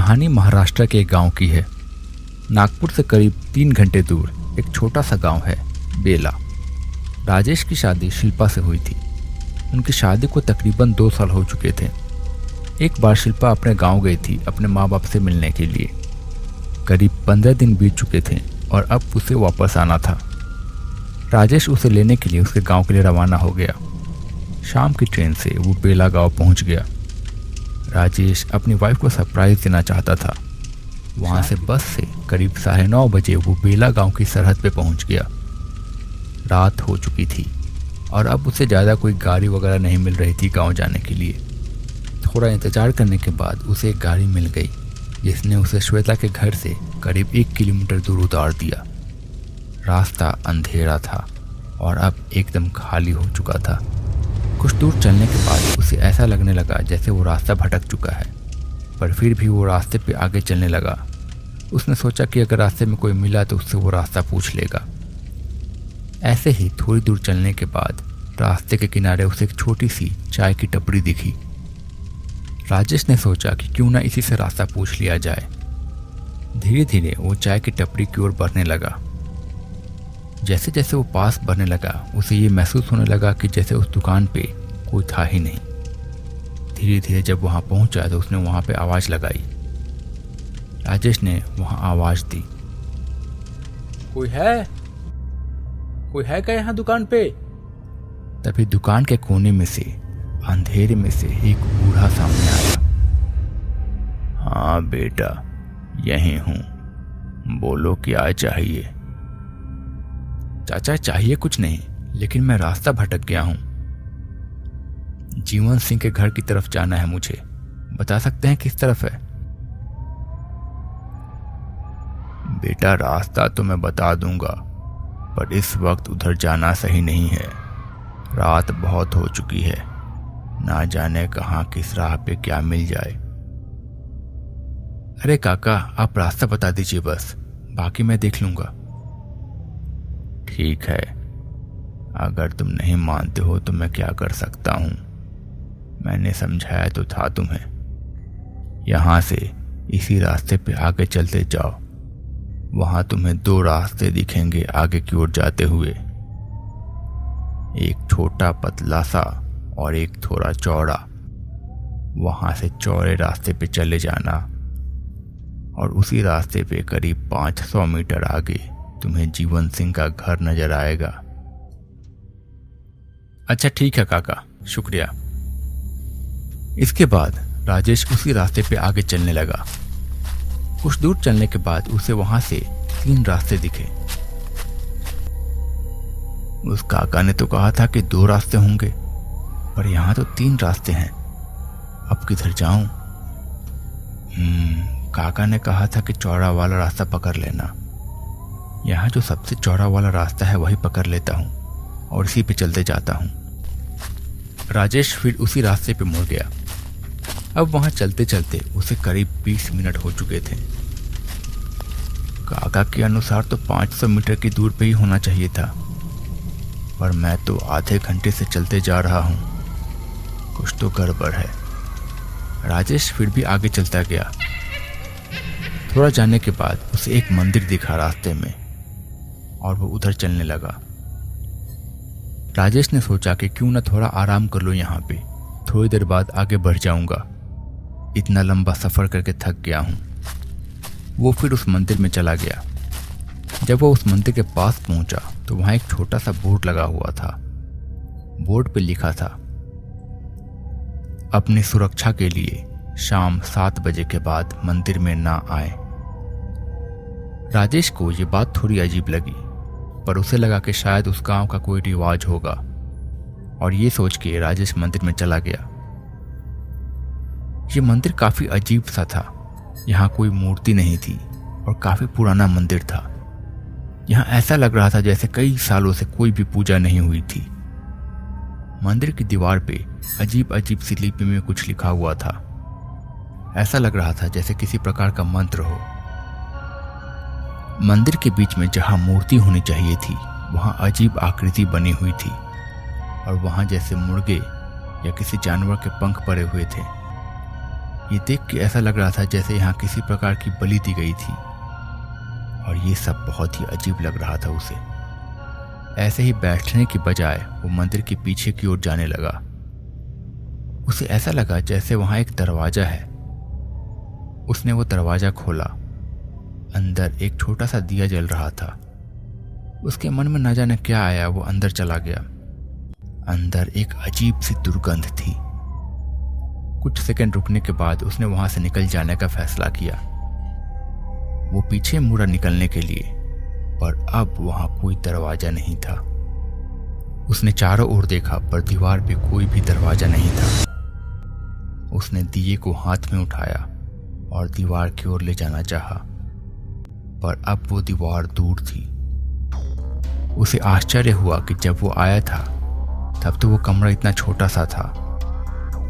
कहानी महाराष्ट्र के एक गांव की है। नागपुर से करीब 3 घंटे दूर एक छोटा सा गांव है, बेला। राजेश की शादी शिल्पा से हुई थी। उनकी शादी को तकरीबन 2 साल हो चुके थे। एक बार शिल्पा अपने गांव गई थी अपने माँ बाप से मिलने के लिए। करीब 15 दिन बीत चुके थे और अब उसे वापस आना था। राजेश उसे लेने के लिए उसके गांव के लिए रवाना हो गया। शाम की ट्रेन से वो बेला गांव पहुंच गया। राजेश अपनी वाइफ को सरप्राइज देना चाहता था। वहां से बस से करीब 9:30 बजे वो बेला गांव की सरहद पे पहुंच गया। रात हो चुकी थी और अब उसे ज़्यादा कोई गाड़ी वगैरह नहीं मिल रही थी गांव जाने के लिए। थोड़ा इंतजार करने के बाद उसे एक गाड़ी मिल गई जिसने उसे श्वेता के घर से करीब 1 किलोमीटर दूर उतार दिया। रास्ता अंधेरा था और अब एकदम खाली हो चुका था। कुछ दूर चलने के बाद उसे ऐसा लगने लगा जैसे वो रास्ता भटक चुका है, पर फिर भी वो रास्ते पे आगे चलने लगा। उसने सोचा कि अगर रास्ते में कोई मिला तो उससे वो रास्ता पूछ लेगा। ऐसे ही थोड़ी दूर चलने के बाद रास्ते के किनारे उसे एक छोटी सी चाय की टपरी दिखी। राजेश ने सोचा कि क्यों ना इसी से रास्ता पूछ लिया जाए। धीरे धीरे वो चाय की टपरी की ओर बढ़ने लगा। जैसे जैसे वो पास बढ़ने लगा उसे ये महसूस होने लगा कि जैसे उस दुकान पे कोई था ही नहीं। धीरे धीरे जब वहाँ पहुँचा तो उसने वहाँ पे आवाज़ लगाई। राजेश ने वहाँ आवाज़ दी, कोई है क्या यहाँ दुकान पे? तभी दुकान के कोने में से अंधेरे में से एक बूढ़ा सामने आया। हाँ बेटा, यहीं हूँ, बोलो क्या चाहिए? चाचा चाहिए कुछ नहीं, लेकिन मैं रास्ता भटक गया हूँ। जीवन सिंह के घर की तरफ जाना है मुझे, बता सकते हैं किस तरफ है? बेटा रास्ता तो मैं बता दूंगा, पर इस वक्त उधर जाना सही नहीं है। रात बहुत हो चुकी है, ना जाने कहाँ किस राह पे क्या मिल जाए। अरे काका, आप रास्ता बता दीजिए बस, बाकी मैं देख लूंगा। ठीक है, अगर तुम नहीं मानते हो तो मैं क्या कर सकता हूँ। मैंने समझाया तो था तुम्हें। यहाँ से इसी रास्ते पे आगे चलते जाओ, वहाँ तुम्हें 2 रास्ते दिखेंगे आगे की ओर जाते हुए। एक छोटा पतला सा और एक थोड़ा चौड़ा। वहाँ से चौड़े रास्ते पे चले जाना और उसी रास्ते पे करीब 500 मीटर आगे तुम्हें जीवन सिंह का घर नजर आएगा। अच्छा ठीक है काका, शुक्रिया। इसके बाद राजेश उसी रास्ते पे आगे चलने लगा। कुछ दूर चलने के बाद उसे वहां से 3 रास्ते दिखे। उस काका ने तो कहा था कि 2 रास्ते होंगे, पर यहाँ तो 3 रास्ते हैं। अब किधर जाऊं? काका ने कहा था कि चौड़ा वाला रास्ता पकड़ लेना। यहाँ जो सबसे चौड़ा वाला रास्ता है वही पकड़ लेता हूँ और इसी पे चलते जाता हूँ। राजेश फिर उसी रास्ते पे मुड़ गया। अब वहाँ चलते चलते उसे करीब 20 मिनट हो चुके थे। काका के अनुसार तो 500 मीटर की दूर पे ही होना चाहिए था, पर मैं तो आधे घंटे से चलते जा रहा हूँ। कुछ तो गड़बड़ है। राजेश फिर भी आगे चलता गया। थोड़ा जाने के बाद उसे एक मंदिर दिखा रास्ते में और वो उधर चलने लगा। राजेश ने सोचा कि क्यों ना थोड़ा आराम कर लो यहाँ पे, थोड़ी देर बाद आगे बढ़ जाऊंगा। इतना लंबा सफ़र करके थक गया हूँ। वो फिर उस मंदिर में चला गया। जब वो उस मंदिर के पास पहुंचा तो वहाँ एक छोटा सा बोर्ड लगा हुआ था। बोर्ड पे लिखा था, अपनी सुरक्षा के लिए शाम 7 बजे के बाद मंदिर में ना आए। राजेश को ये बात थोड़ी अजीब लगी, पर उसे लगा कि शायद उस गांव का कोई रिवाज होगा, और ये सोच के राजेश मंदिर में चला गया। ये मंदिर काफी अजीब सा था। यहाँ कोई मूर्ति नहीं थी और काफी पुराना मंदिर था। यहाँ ऐसा लग रहा था जैसे कई सालों से कोई भी पूजा नहीं हुई थी। मंदिर की दीवार पे अजीब अजीब सी लिपि में कुछ लिखा हुआ था। ऐसा लग रहा था जैसे किसी प्रकार का मंत्र हो। मंदिर के बीच में जहाँ मूर्ति होनी चाहिए थी वहाँ अजीब आकृति बनी हुई थी, और वहाँ जैसे मुर्गे या किसी जानवर के पंख पड़े हुए थे। ये देख के ऐसा लग रहा था जैसे यहाँ किसी प्रकार की बलि दी गई थी, और ये सब बहुत ही अजीब लग रहा था उसे। ऐसे ही बैठने की बजाय वो मंदिर के पीछे की ओर जाने लगा। उसे ऐसा लगा जैसे वहां एक दरवाजा है। उसने वो दरवाजा खोला। अंदर एक छोटा सा दिया जल रहा था। उसके मन में न जाने क्या आया, वो अंदर चला गया। अंदर एक अजीब सी दुर्गंध थी। कुछ सेकंड रुकने के बाद उसने वहां से निकल जाने का फैसला किया। वो पीछे मुड़ा निकलने के लिए, पर अब वहां कोई दरवाजा नहीं था। उसने चारों ओर देखा, पर दीवार पे कोई भी दरवाजा नहीं था। उसने दिए को हाथ में उठाया और दीवार की ओर ले जाना चाहा, पर अब वो दीवार दूर थी। उसे आश्चर्य हुआ कि जब वो आया था तब तो वो कमरा इतना छोटा सा था,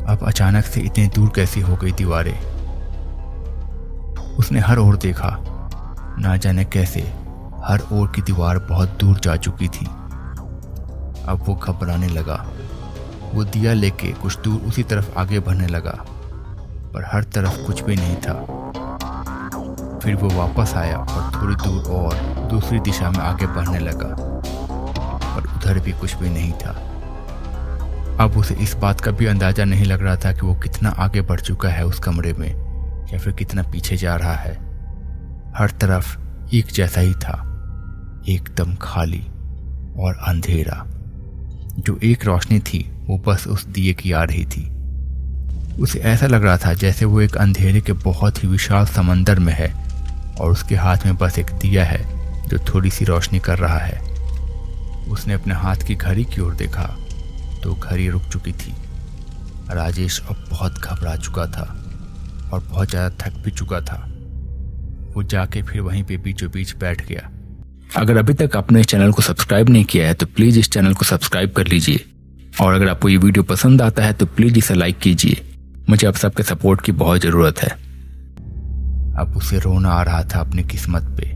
अब अचानक से इतनी दूर कैसी हो गई दीवारें। उसने हर ओर देखा, ना जाने कैसे हर ओर की दीवार बहुत दूर जा चुकी थी। अब वो घबराने लगा। वो दिया लेके कुछ दूर उसी तरफ आगे बढ़ने लगा, पर हर तरफ कुछ भी नहीं था। फिर वो वापस आया और थोड़ी दूर और दूसरी दिशा में आगे बढ़ने लगा, पर उधर भी कुछ भी नहीं था। अब उसे इस बात का भी अंदाजा नहीं लग रहा था कि वो कितना आगे बढ़ चुका है उस कमरे में, या फिर कितना पीछे जा रहा है। हर तरफ एक जैसा ही था, एकदम खाली और अंधेरा। जो एक रोशनी थी वो बस उस दिए की आ रही थी। उसे ऐसा लग रहा था जैसे वो एक अंधेरे के बहुत ही विशाल समंदर में है और उसके हाथ में बस एक दिया है जो थोड़ी सी रोशनी कर रहा है। उसने अपने हाथ की घड़ी की ओर देखा तो घड़ी रुक चुकी थी। राजेश अब बहुत घबरा चुका था और बहुत ज़्यादा थक भी चुका था। वो जाके फिर वहीं पे बीचों बीच बैठ गया। अगर अभी तक आपने इस चैनल को सब्सक्राइब नहीं किया है तो प्लीज़ इस चैनल को सब्सक्राइब कर लीजिए, और अगर आपको ये वीडियो पसंद आता है तो प्लीज़ इसे लाइक कीजिए। मुझे आप सबके सपोर्ट की बहुत ज़रूरत है। अब उसे रोना आ रहा था अपनी किस्मत पे,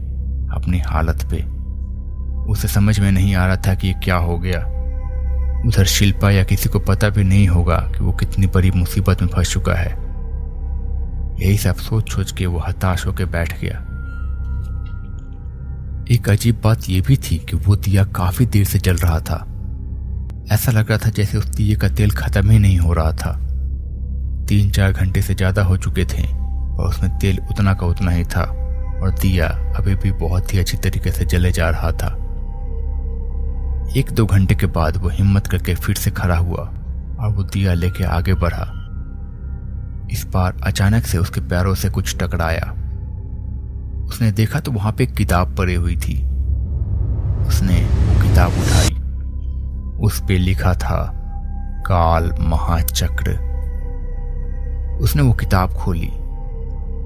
अपनी हालत पे। उसे समझ में नहीं आ रहा था कि ये क्या हो गया। उधर शिल्पा या किसी को पता भी नहीं होगा कि वो कितनी बड़ी मुसीबत में फंस चुका है। यही सब सोच सोच के वो हताश होकर बैठ गया। एक अजीब बात यह भी थी कि वो दिया काफी देर से जल रहा था। ऐसा लग रहा था जैसे उस दिए का तेल खत्म ही नहीं हो रहा था। 3-4 घंटे से ज्यादा हो चुके थे और उसमें तेल उतना का उतना ही था, और दिया अभी भी बहुत ही अच्छी तरीके से जले जा रहा था। 1-2 घंटे के बाद वो हिम्मत करके फिर से खड़ा हुआ और वो दिया लेके आगे बढ़ा। इस बार अचानक से उसके पैरों से कुछ टकराया। उसने देखा तो वहां पे एक किताब पड़ी हुई थी। उसने वो किताब उठाई। उस पे लिखा था काल महाचक्र। उसने वो किताब खोली।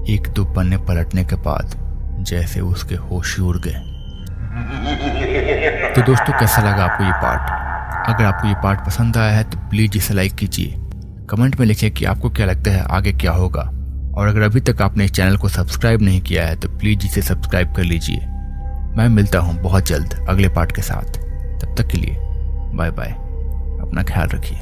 1-2 पन्ने पलटने के बाद जैसे उसके होश उड़ गए। तो दोस्तों, कैसा लगा आपको ये पार्ट? अगर आपको ये पार्ट पसंद आया है तो प्लीज इसे लाइक कीजिए। कमेंट में लिखिए कि आपको क्या लगता है आगे क्या होगा, और अगर अभी तक आपने इस चैनल को सब्सक्राइब नहीं किया है तो प्लीज इसे सब्सक्राइब कर लीजिए। मैं मिलता हूँ बहुत जल्द अगले पार्ट के साथ। तब तक के लिए बाय बाय। अपना ख्याल रखिए।